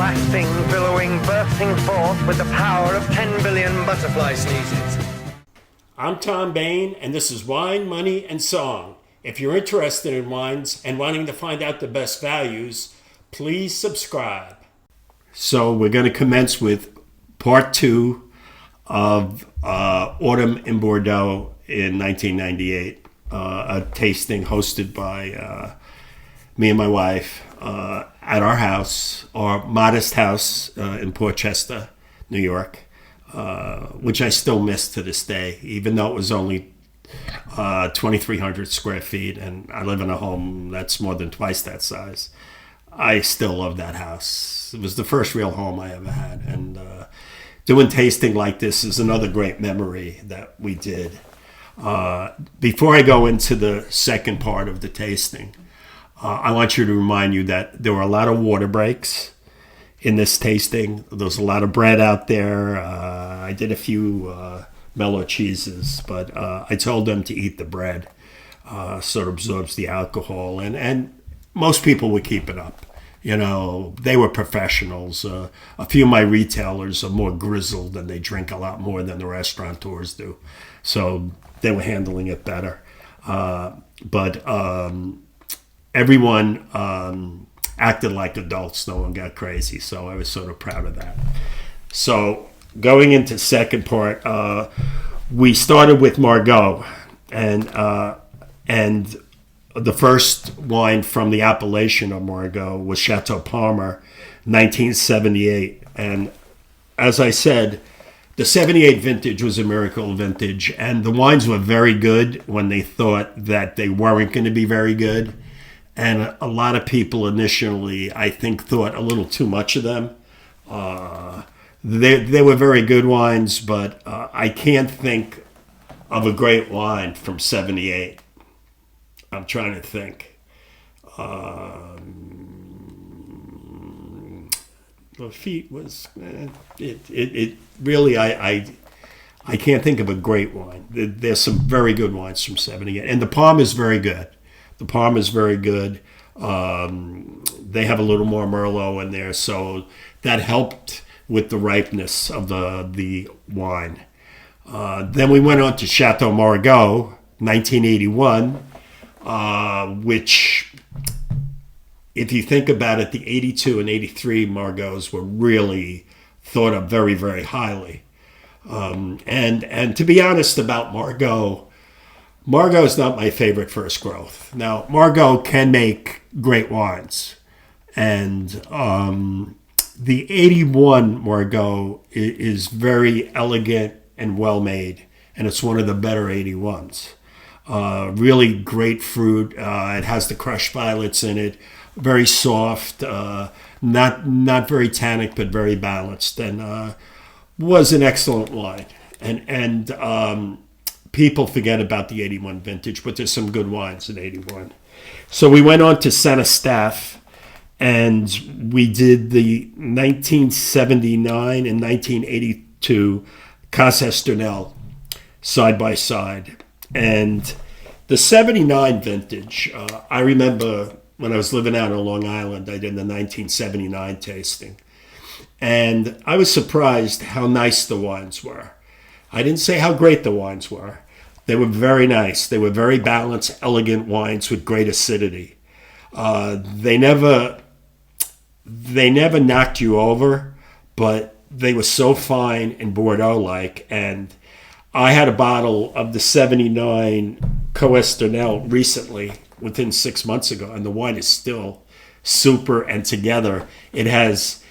blasting, billowing, bursting forth with the power of 10 billion butterfly sneezes. I'm Tom Bain, and this is Wine, Money, and Song. If you're interested in wines and wanting to find out the best values, please subscribe. So we're going to commence with part 2 of Autumn in Bordeaux in 1998, a tasting hosted by me and my wife at our house, our modest house in Portchester, New York, which I still miss to this day, even though it was only 2,300 square feet, and I live in a home that's more than twice that size. I still love that house. It was the first real home I ever had, and doing tasting like this is another great memory that we did. Before I go into the second part of the tasting, I want you to remind you that there were a lot of water breaks in this tasting. There's a lot of bread out there. I did a few mellow cheeses, but I told them to eat the bread so it absorbs the alcohol. And most people would keep it up. You know, they were professionals. A few of my retailers are more grizzled and they drink a lot more than the restaurateurs do. So they were handling it better. But everyone acted like adults. No one got crazy. So I was sort of proud of that. So going into second part, we started with Margaux, and the first wine from the appellation of Margaux was Chateau Palmer, 1978. And as I said, the 78 vintage was a miracle vintage, and the wines were very good when they thought that they weren't going to be very good. And a lot of people initially, I think, thought a little too much of them. They were very good wines, but I can't think of a great wine from 78. I'm trying to think. Lafitte was it really. I can't think of a great wine. There's some very good wines from 78, and the Palm is very good. The Palm is very good. They have a little more Merlot in there, so that helped with the ripeness of the wine. Then we went on to Chateau Margaux, 1981. Which, if you think about it, the 82 and 83 Margaux were really thought of very, very highly. And to be honest about Margaux is not my favorite first growth. Now, Margaux can make great wines. And the 81 Margaux is very elegant and well made. And it's one of the better 81s. Really great fruit. It has the crushed violets in it. Very soft. Not very tannic, but very balanced. And was an excellent wine. And people forget about the 81 vintage, but there's some good wines in 81. So we went on to Saint Eustache, and we did the 1979 and 1982 Cas Esternel side by side. And the 79 vintage, I remember when I was living out on Long Island, I did the 1979 tasting. And I was surprised how nice the wines were. I didn't say how great the wines were. They were very nice. They were very balanced, elegant wines with great acidity. They never knocked you over, but they were so fine and Bordeaux-like. And I had a bottle of the 79 Coesternel recently, within 6 months ago, and the wine is still super and together. It's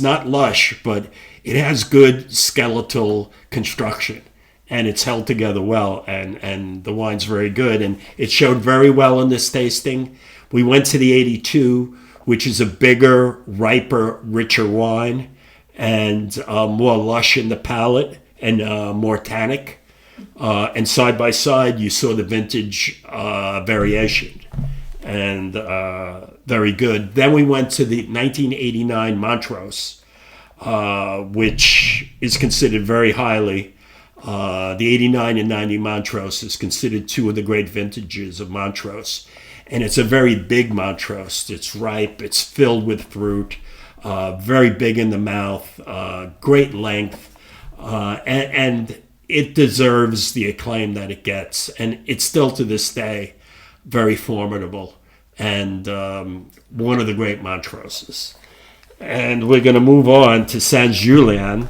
not lush, but it has good skeletal construction, and it's held together well, and the wine's very good, and it showed very well in this tasting. We went to the 82, which is a bigger, riper, richer wine, and more lush in the palate, and more tannic. And side by side, you saw the vintage variation, and very good. Then we went to the 1989 Montrose, which is considered very highly. The 89 and 90 Montrose is considered two of the great vintages of Montrose. And it's a very big Montrose. It's ripe. It's filled with fruit. Very big in the mouth. Great length. And it deserves the acclaim that it gets. And it's still to this day very formidable. And one of the great Montroses. And we're going to move on to Saint-Julien.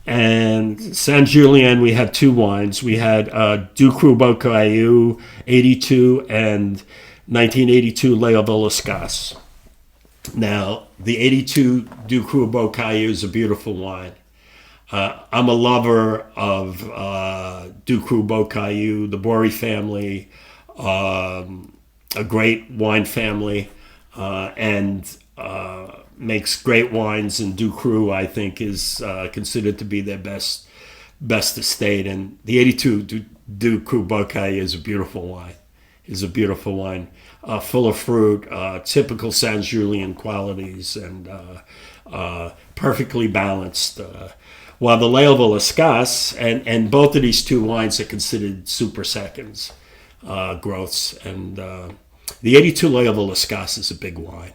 And Saint-Julien, we had two wines. We had Du Cru Beaucaillou 82 and 1982 Léoville-Escasse. Now, the 82 Du Cru Beaucaillou is a beautiful wine. I'm a lover of Du Cru Beaucaillou, the Bory family, a great wine family, and makes great wines. And Du Cru, I think, is considered to be their best estate. And the 82 Du Cru Beaucaillou is a beautiful wine. Full of fruit, typical Saint-Julien qualities, and perfectly balanced. While the Léoville-Escasse, and both of these two wines are considered super seconds growths. And the 82 Léoville-Escasse is a big wine.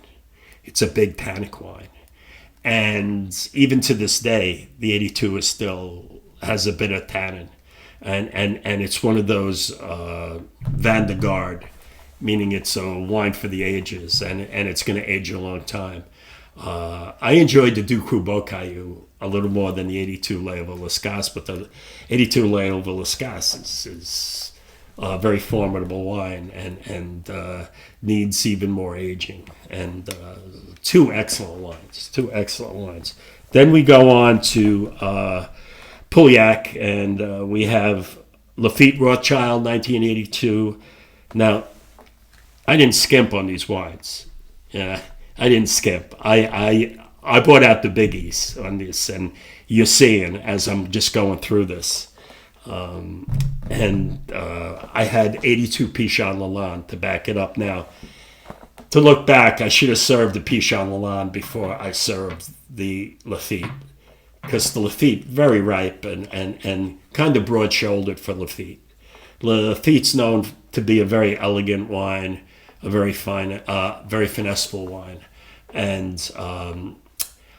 It's a big tannic wine. And even to this day, the 82 is still has a bit of tannin. And it's one of those Van de Garde, meaning it's a wine for the ages, and it's going to age a long time. I enjoyed the Du Cru Beaucaillou a little more than the 82 Léoville-Escasse, but the 82 Léoville-Escasse is a very formidable wine and needs even more aging. And two excellent wines. Then we go on to Pauillac, and we have Lafite Rothschild 1982. Now, I didn't skimp on these wines. Yeah, I didn't skimp. I brought out the biggies on this, and you're seeing as I'm just going through this. I had 82 Pichon Lalande to back it up. Now, to look back, I should have served the Pichon Lalande before I served the Lafite, because the Lafite, very ripe and kind of broad-shouldered for Lafite. Lafite's known to be a very elegant wine, a very fine, very finesseful wine. And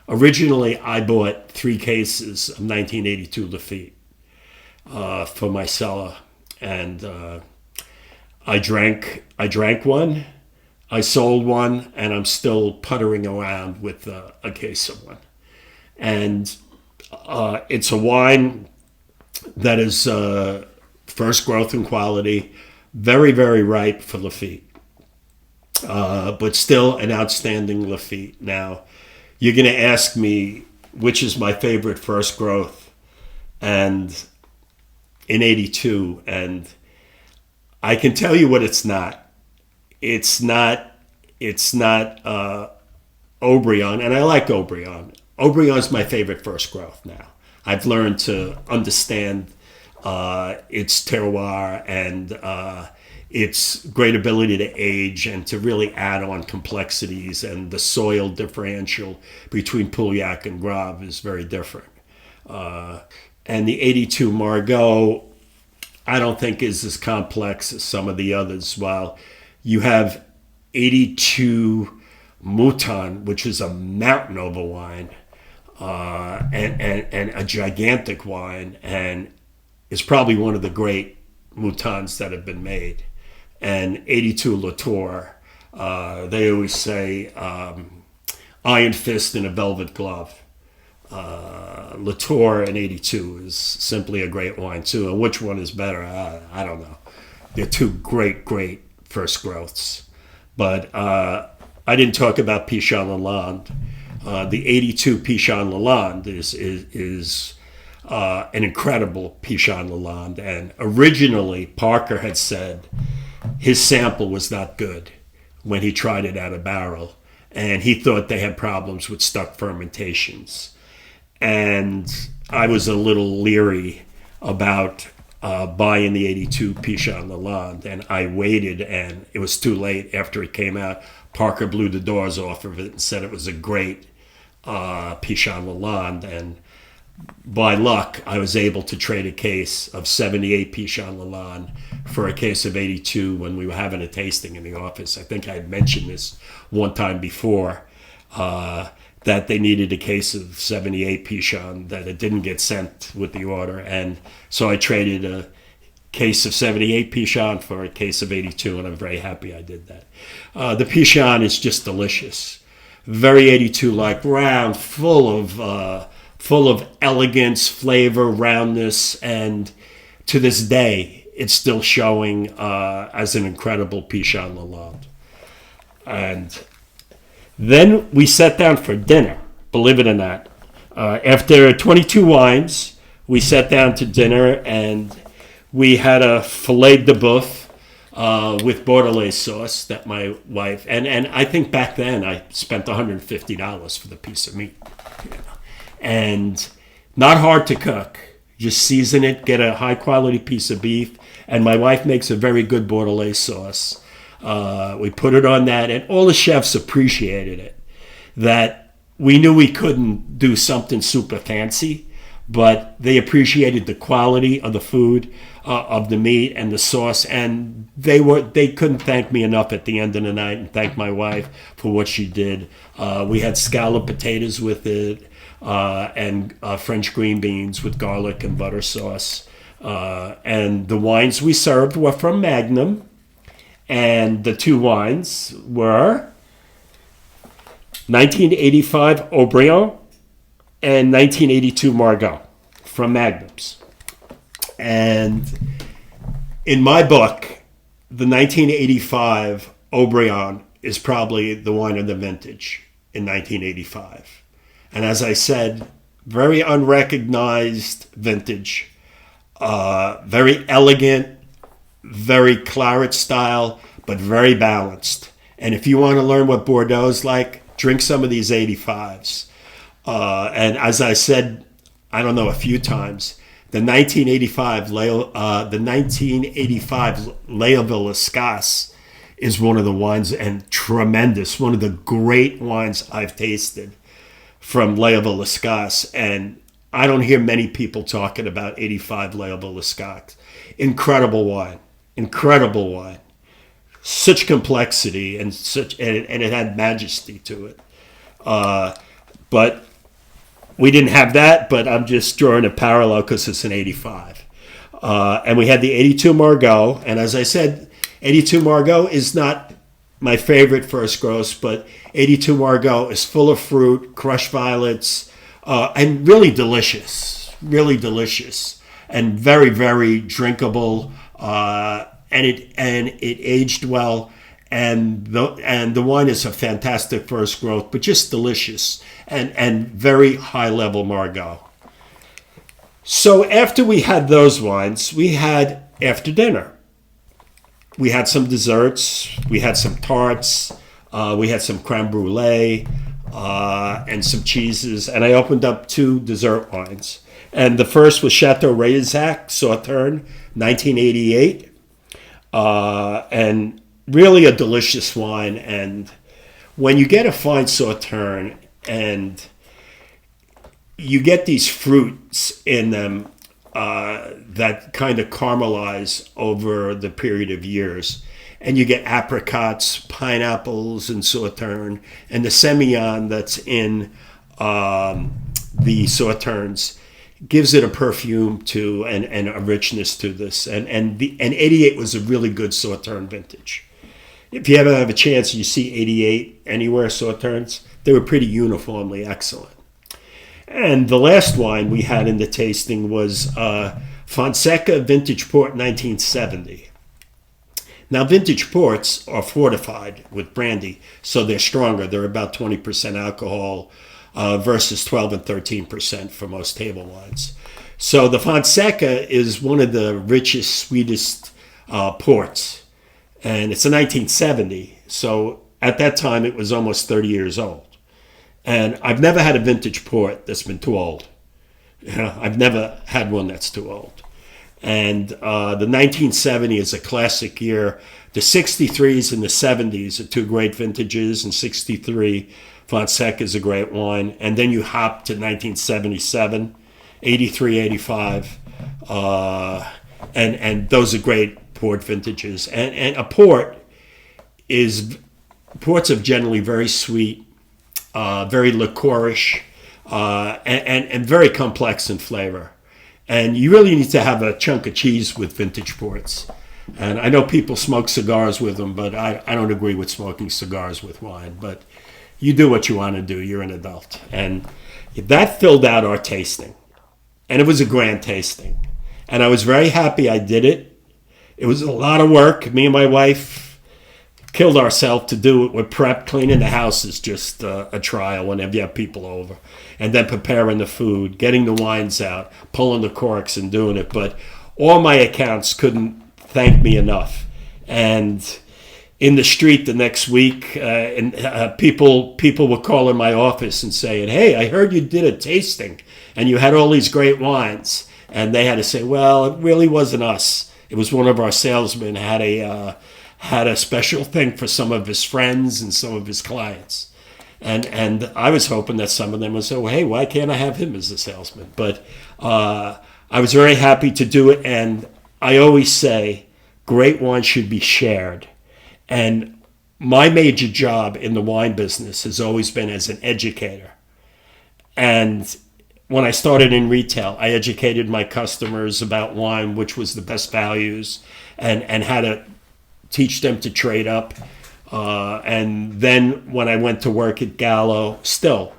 originally, I bought 3 cases of 1982 Lafite for my cellar, and I drank one, I sold one, and I'm still puttering around with a case of one. And it's a wine that is first growth and quality, very, very ripe for Lafite, but still an outstanding Lafite. Now, you're going to ask me which is my favorite first growth, and in 82, and I can tell you what it's not. It's not Haut-Brion, and I like Haut-Brion. Haut-Brion's my favorite first growth now. I've learned to understand its terroir and its great ability to age and to really add on complexities, and the soil differential between Pauillac and Grave is very different. And the 82 Margaux, I don't think is as complex as some of the others. While you have 82 Mouton, which is a mountain of a wine, and a gigantic wine, and is probably one of the great Moutons that have been made. And 82 Latour, they always say iron fist in a velvet glove. Latour in 82 is simply a great wine too. And which one is better? I don't know. They're two great first growths. But I didn't talk about Pichon Lalande. The 82 Pichon Lalande is an incredible Pichon Lalande. And originally, Parker had said his sample was not good when he tried it out of barrel. And he thought they had problems with stuck fermentations. And I was a little leery about buying the 82 Pichon Lalande, and I waited, and it was too late after it came out. Parker blew the doors off of it and said it was a great Pichon Lalande, and by luck, I was able to trade a case of 78 Pichon Lalande for a case of 82 when we were having a tasting in the office. I think I had mentioned this one time before, that they needed a case of 78 Pichon, that it didn't get sent with the order. And so I traded a case of 78 Pichon for a case of 82, and I'm very happy I did that. The Pichon is just delicious. Very 82-like, round, full of elegance, flavor, roundness, and to this day, it's still showing as an incredible Pichon Lalande. And then we sat down for dinner, believe it or not. After 22 wines, we sat down to dinner, and we had a filet de boeuf with Bordeaux sauce that my wife, and I think back then I spent $150 for the piece of meat. And not hard to cook. Just season it, get a high quality piece of beef, and my wife makes a very good Bordeaux sauce. We put it on that, and all the chefs appreciated it. That we knew we couldn't do something super fancy, but they appreciated the quality of the food, of the meat and the sauce, and they couldn't thank me enough at the end of the night and thank my wife for what she did. We had scalloped potatoes with it, and French green beans with garlic and butter sauce. And the wines we served were from Magnum, and the two wines were 1985 Haut-Brion and 1982 Margaux from Magnums. And in my book, the 1985 Haut-Brion is probably the wine of the vintage in 1985. And as I said, very unrecognized vintage, very elegant, very claret style, but very balanced. And if you want to learn what Bordeaux is like, drink some of these 85s. And as I said, I don't know, a few times, the 1985 Léoville Escasse is one of the wines, and tremendous, one of the great wines I've tasted from Léoville Escasse. And I don't hear many people talking about 85 Léoville Escasse. Incredible wine. Such complexity and it had majesty to it. But we didn't have that, but I'm just drawing a parallel because it's an 85. And we had the 82 Margaux, and as I said, 82 Margaux is not my favorite first gross, but 82 Margaux is full of fruit, crushed violets, and really delicious, and very, very drinkable. And it aged well, and the wine is a fantastic first growth, but just delicious and very high level Margaux. So after we had those wines, we had after dinner. We had some desserts, we had some tarts, we had some creme brulee, and some cheeses, and I opened up 2 dessert wines. And the first was Chateau Rayizac Sauterne, 1988. And really a delicious wine. And when you get a fine Sauterne and you get these fruits in them that kind of caramelize over the period of years, and you get apricots, pineapples, and Sauterne, and the Semillon that's in the Sauternes gives it a perfume to and a richness to this. And 88 was a really good Sauterne vintage. If you ever have a chance, you see 88 anywhere, Sauternes, they were pretty uniformly excellent. And the last wine we had in the tasting was Fonseca Vintage Port 1970. Now, vintage ports are fortified with brandy, so they're stronger. They're about 20% alcohol versus 12 and 13% for most table wines. So the Fonseca is one of the richest, sweetest ports. And it's a 1970, so at that time it was almost 30 years old. And I've never had a vintage port that's been too old. I've never had one that's too old. And the 1970 is a classic year. The 63s and the 70s are 2 great vintages, and 63 Fonseca is a great wine. And then you hop to 1977, 83, 85. And those are great port vintages. And a ports are generally very sweet, very liquorish, and very complex in flavor. And you really need to have a chunk of cheese with vintage ports. And I know people smoke cigars with them, but I don't agree with smoking cigars with wine. But you do what you want to do. You're an adult. And that filled out our tasting. And it was a grand tasting. And I was very happy I did it. It was a lot of work. Me and my wife killed ourselves to do it with prep. Cleaning the house is just a trial whenever you have people over. And then preparing the food, getting the wines out, pulling the corks and doing it. But all my accounts couldn't thank me enough. And in the street the next week, people were calling my office and saying, "Hey, I heard you did a tasting and you had all these great wines." And they had to say, "Well, it really wasn't us. It was one of our salesmen had a special thing for some of his friends and some of his clients." And I was hoping that some of them would say, "Well, hey, why can't I have him as a salesman?" But I was very happy to do it. And I always say, great wine should be shared. And my major job in the wine business has always been as an educator. And when I started in retail, I educated my customers about wine, which was the best values, and how to teach them to trade up. And then when I went to work at Gallo, still,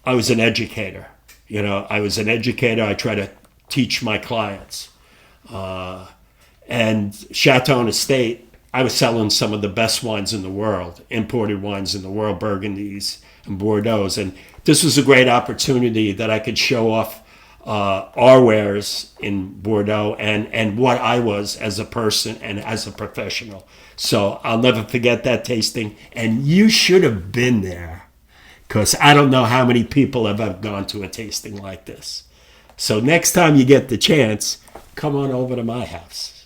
I was an educator. I was an educator. I try to teach my clients. And Chateau and Estate, I was selling some of the best wines in the world, imported wines in the world, Burgundies and Bordeaux. And this was a great opportunity that I could show off our wares in Bordeaux and what I was as a person and as a professional. So I'll never forget that tasting. And you should have been there, because I don't know how many people have ever gone to a tasting like this. So next time you get the chance, come on over to my house.